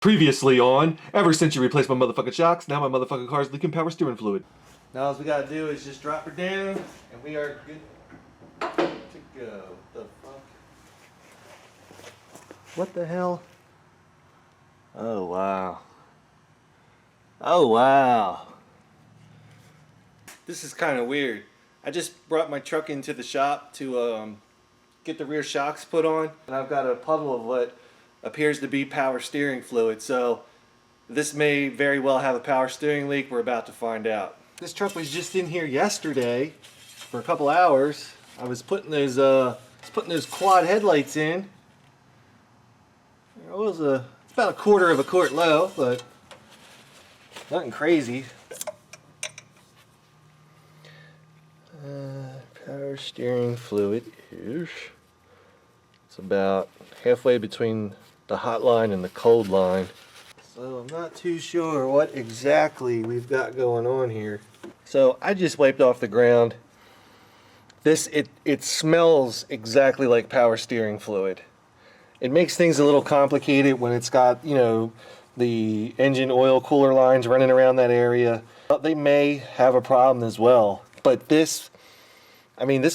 Previously on, ever since you replaced my motherfucking shocks, now my motherfucking car's leaking power steering fluid. Now all we gotta do is just drop her down, and we are good to go. What the fuck? What the hell? Oh wow. Oh wow. This is kind of weird. I just brought my truck into the shop to get the rear shocks put on, and I've got a puddle of what appears to be power steering fluid, so this may very well have a power steering leak. We're about to find out. This truck was just in here yesterday for a couple hours. I was putting those quad headlights in. It was it's about 1/4 of a quart low, but nothing crazy. Power steering fluid is, it's about halfway between the hot line and the cold line. So I'm not too sure what exactly we've got going on here. So I just wiped off the ground. It smells exactly like power steering fluid. It makes things a little complicated when it's got, you know, the engine oil cooler lines running around that area. They may have a problem as well. But this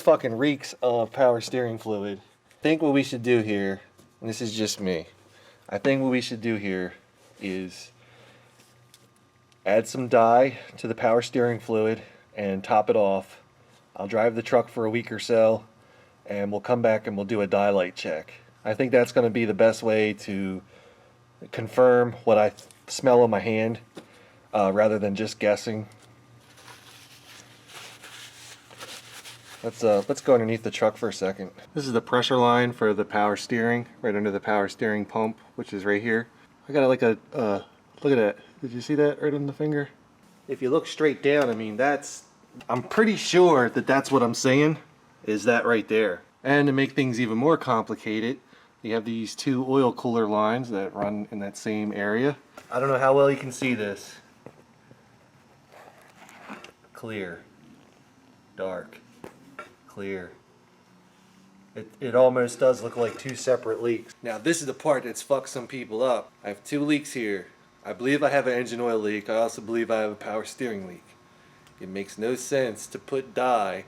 fucking reeks of power steering fluid. I think what we should do here, and this is just me, I think what we should do here is add some dye to the power steering fluid and top it off. I'll drive the truck for a week or so, and we'll come back and we'll do a dye light check. I think that's going to be the best way to confirm what I smell on my hand, rather than just guessing. Let's go underneath the truck for a second. This is the pressure line for the power steering, right under the power steering pump, which is right here. I got like a, look at that. Did you see that right on the finger? If you look straight down, I mean, I'm pretty sure that that's what I'm saying, is that right there. And to make things even more complicated, you have these two oil cooler lines that run in that same area. I don't know how well you can see this. Clear. Dark. Clear. It almost does look like two separate leaks. Now this is the part that's fucked some people up. I have two leaks here. I believe I have an engine oil leak. I also believe I have a power steering leak. It makes no sense to put dye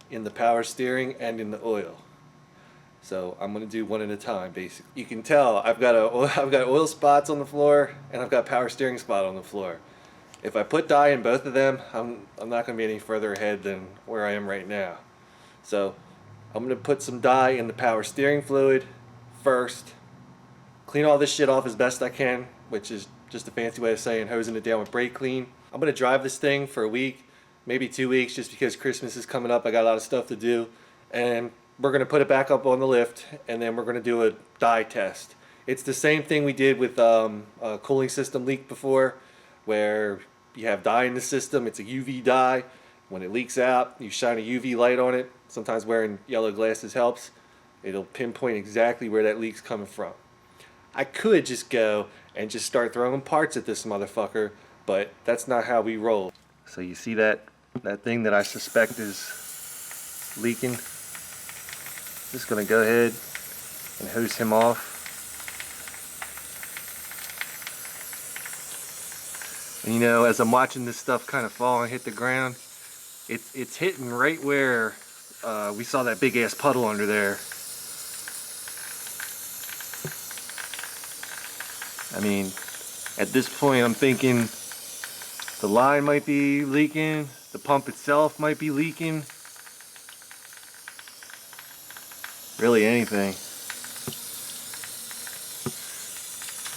in the power steering and in the oil. So I'm gonna do one at a time, basically. You can tell I've got oil spots on the floor and I've got power steering spot on the floor. If I put dye in both of them, I'm not gonna be any further ahead than where I am right now. So I'm going to put some dye in the power steering fluid first, clean all this shit off as best I can, which is just a fancy way of saying hosing it down with brake clean. I'm going to drive this thing for a week, maybe 2 weeks, just because Christmas is coming up. I got a lot of stuff to do, and we're going to put it back up on the lift, and then we're going to do a dye test. It's the same thing we did with a cooling system leak before, where you have dye in the system. It's a UV dye. When it leaks out, you shine a UV light on it. Sometimes wearing yellow glasses helps. It'll pinpoint exactly where that leak's coming from. I could just go and just start throwing parts at this motherfucker, but that's not how we roll. So you see that thing that I suspect is leaking? Just gonna go ahead and hose him off. And you know, as I'm watching this stuff kind of fall and hit the ground, it's hitting right where we saw that big ass puddle under there. I mean, at this point I'm thinking the line might be leaking, the pump itself might be leaking. Really anything.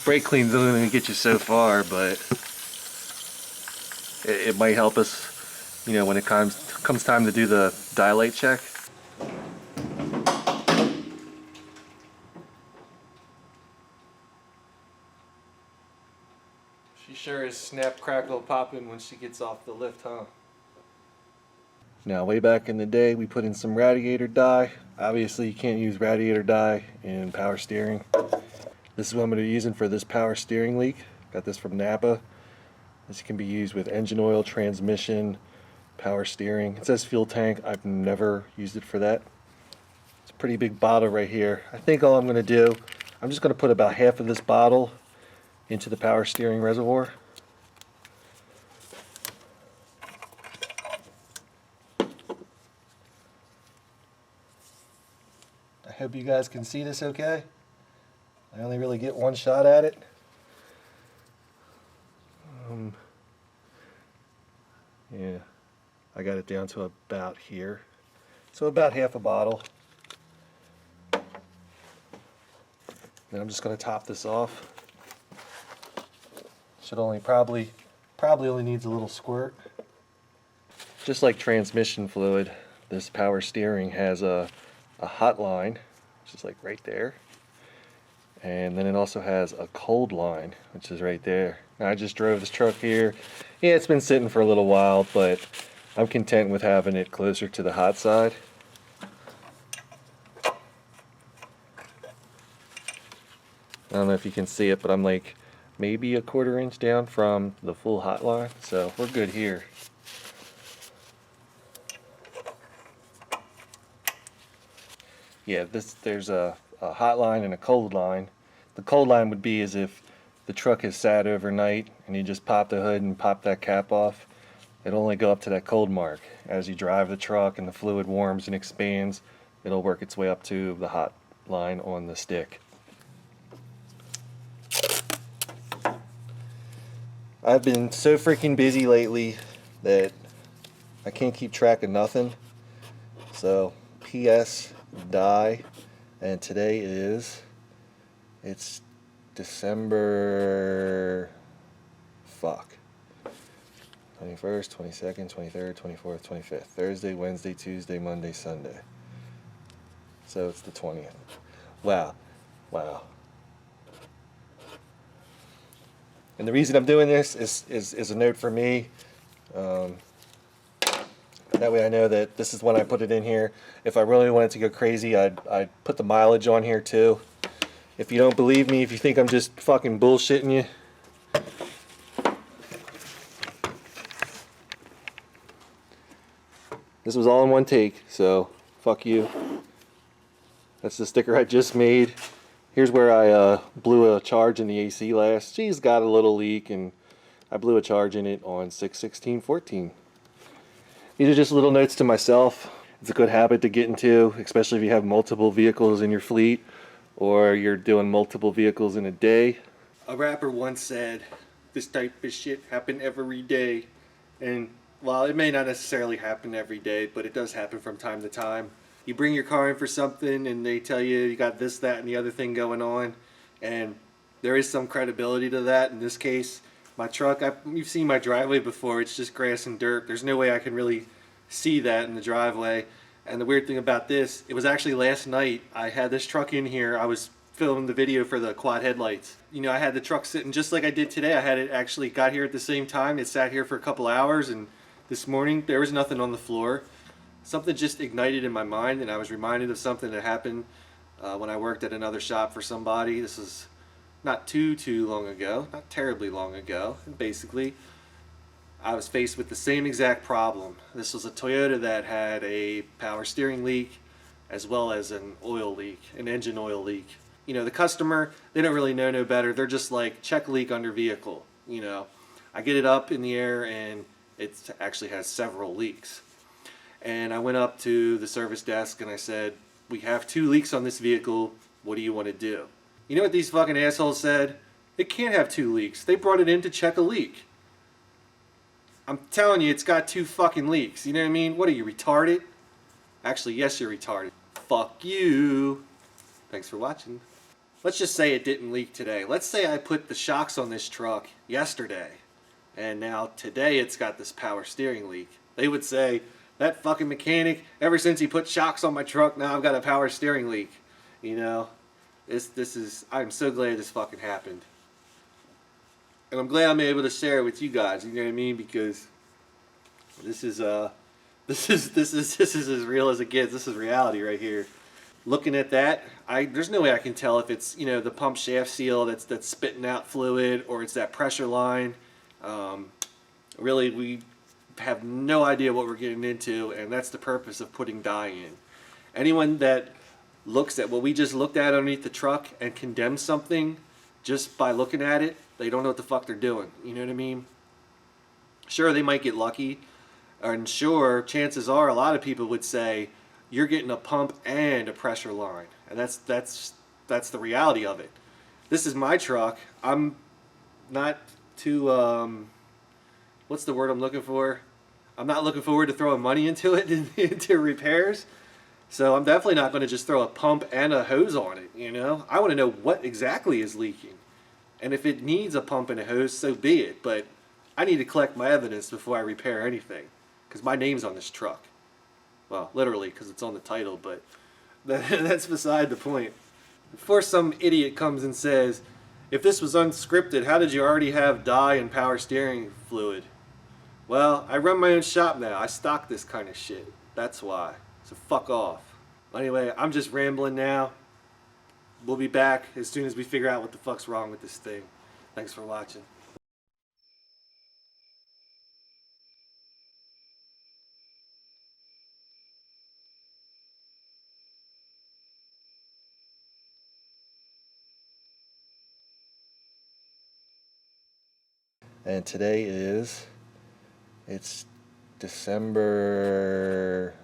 Brake clean's only going to get you so far, but it might help us, you know, when it comes time to do the dye light check. She sure is snap, crackle, popping when she gets off the lift, huh? Now, way back in the day, we put in some radiator dye. Obviously, you can't use radiator dye in power steering. This is what I'm going to be using for this power steering leak. Got this from Napa. This can be used with engine oil, transmission, power steering. It says fuel tank. I've never used it for that. It's a pretty big bottle right here. I think all I'm going to do, I'm just going to put about half of this bottle into the power steering reservoir. I hope you guys can see this okay. I only really get one shot at it. Yeah, I got it down to about here. So about half a bottle. Then I'm just going to top this off. Should only probably only needs a little squirt. Just like transmission fluid, this power steering has a hot line, which is like right there. And then it also has a cold line, which is right there. Now, I just drove this truck here. Yeah, it's been sitting for a little while, but I'm content with having it closer to the hot side. I don't know if you can see it, but I'm like maybe a 1/4 inch down from the full hot line, so we're good here. Yeah, there's a hot line and a cold line. The cold line would be as if the truck has sat overnight and you just pop the hood and pop that cap off. It'll only go up to that cold mark. As you drive the truck and the fluid warms and expands, it'll work its way up to the hot line on the stick. I've been so freaking busy lately that I can't keep track of nothing. So, P.S. die, and today it's December 21st, 22nd, 23rd, 24th, 25th. Thursday, Wednesday, Tuesday, Monday, Sunday. So it's the 20th. Wow. And the reason I'm doing this is a note for me. That way I know that this is when I put it in here. If I really wanted to go crazy, I'd put the mileage on here too. If you don't believe me, if you think I'm just fucking bullshitting you, this was all in one take, so fuck you. That's the sticker I just made. Here's where I blew a charge in the AC last. She's got a little leak, and I blew a charge in it on 6/16/14. These are just little notes to myself. It's a good habit to get into, especially if you have multiple vehicles in your fleet or you're doing multiple vehicles in a day. A rapper once said, "This type of shit happen every day." And while it may not necessarily happen every day, but it does happen from time to time. You bring your car in for something and they tell you you got this, that, and the other thing going on, and there is some credibility to that. In this case, my truck, you've seen my driveway before, it's just grass and dirt. There's no way I can really see that in the driveway. And the weird thing about this, it was actually last night I had this truck in here. I was filming the video for the quad headlights. You know, I had the truck sitting just like I did today. I had it actually got here at the same time. It sat here for a couple hours, and this morning there was nothing on the floor. Something just ignited in my mind, and I was reminded of something that happened when I worked at another shop for somebody. This was not too long ago, not terribly long ago. And basically, I was faced with the same exact problem. This was a Toyota that had a power steering leak as well as an oil leak, an engine oil leak. You know, the customer, they don't really know no better. They're just like, check leak under vehicle. You know, I get it up in the air and it actually has several leaks. And I went up to the service desk and I said, "We have 2 leaks on this vehicle. What do you want to do?" You know what these fucking assholes said? It can't have 2 leaks. They brought it in to check a leak. I'm telling you, it's got 2 fucking leaks. You know what I mean? What are you, retarded? Actually, yes, you're retarded. Fuck you. Thanks for watching. Let's just say it didn't leak today. Let's say I put the shocks on this truck yesterday, and now today it's got this power steering leak. They would say, "That fucking mechanic, ever since he put shocks on my truck, now I've got a power steering leak." You know, I'm so glad this fucking happened. And I'm glad I'm able to share it with you guys, you know what I mean? Because this is as real as it gets. This is reality right here. Looking at that, there's no way I can tell if it's, you know, the pump shaft seal that's spitting out fluid, or it's that pressure line. Really, we have no idea what we're getting into, and that's the purpose of putting dye in. Anyone that looks at what we just looked at underneath the truck and condemns something just by looking at it, they don't know what the fuck they're doing. You know what I mean? Sure, they might get lucky, and sure, chances are a lot of people would say you're getting a pump and a pressure line, and that's the reality of it. This is my truck. I'm not too what's the word I'm looking for? I'm not looking forward to throwing money into it into repairs. So I'm definitely not going to just throw a pump and a hose on it, you know? I want to know what exactly is leaking. And if it needs a pump and a hose, so be it. But I need to collect my evidence before I repair anything. Because my name's on this truck. Well, literally, because it's on the title, but that's beside the point. Before some idiot comes and says, if this was unscripted, how did you already have dye and power steering fluid? Well, I run my own shop now. I stock this kind of shit. That's why. So fuck off. Anyway, I'm just rambling now. We'll be back as soon as we figure out what the fuck's wrong with this thing. Thanks for watching. And today it's December,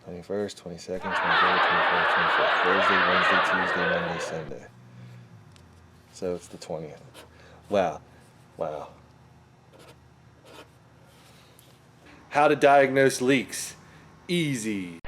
21st, 22nd, 23rd, 24th, 25th, Thursday, Wednesday, Tuesday, Monday, Sunday. So it's the 20th. Wow. How to diagnose leaks. Easy.